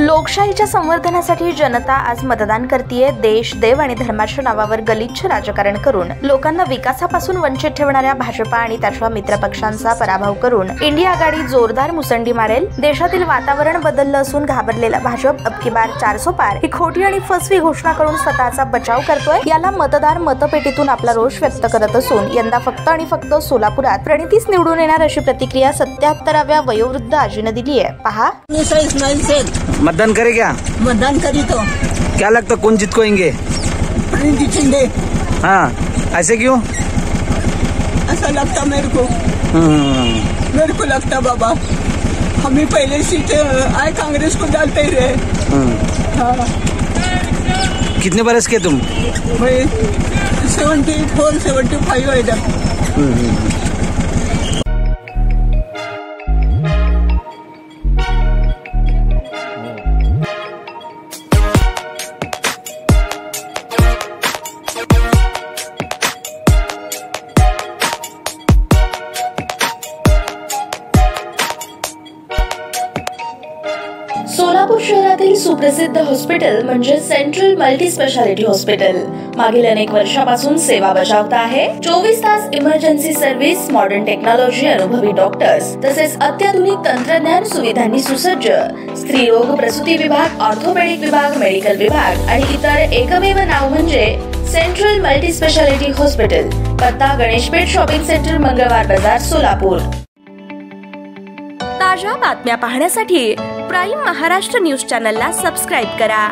लोकशाहीच्या संवर्धनासाठी जनता आज मतदान करतीये। देश, देव आणि धर्माच्या नावावर गलिच्छ राजकारण करून लोकांना विकासापासून वंचित ठेवणाऱ्या भाजपा आणि त्याच्या मित्रपक्षांचा पराभव करून इंडिया आघाडी जोरदार मुसंडी मारेल। देशातील वातावरण बदललं असून घाबरलेला भाजप अबकी बार 400 पार ही खोटी आणि फसवी घोषणा करून स्वतःचा बचाव करतोय। याला मतदार मतपेटीतून आपला रोष व्यक्त करत असून यंदा फक्त आणि फक्त सोलापुरात प्रणितीच निवडून येणार अशी प्रतिक्रिया 77व्या वयोवृद्ध आजीने दिली आहे। पहा, मतदान करे क्या? मतदान करी तो क्या लगता कौन जीत को आएंगे? प्रणिती शिंदे। हाँ, ऐसे क्यों? ऐसा लगता मेरे को लगता बाबा, हमें पहले सीट आए कांग्रेस को डालते ही रहे। हाँ। कितने बरस के तुम? मैं 74-75 है जब। सोलापूर शहरातील सुप्रसिद्ध हॉस्पिटल म्हणजे सेंट्रल मल्टी स्पेशालिटी हॉस्पिटल मागील अनेक वर्षापासून सेवा बजावत आहे। 24 तास इमर्जन्सी सर्व्हिस, मॉडर्न टेक्नॉलॉजी, अनुभवी डॉक्टर्स तसेच अत्याधुनिक तंत्रज्ञान सुविधांनी सुसज्ज स्त्रीरोग प्रसूती विभाग, ऑर्थोपेडिक विभाग, मेडिकल विभाग आणि इतर एकमेव नाव म्हणजे सेंट्रल मल्टी स्पेशालिटी हॉस्पिटल। पत्ता गणेशपेठ शॉपिंग सेंटर, मंगळवार बाजार, सोलापूर। ताज्या बातम्या पाहण्यासाठी प्राईम महाराष्ट्र न्यूज चॅनलला सबस्क्राईब करा।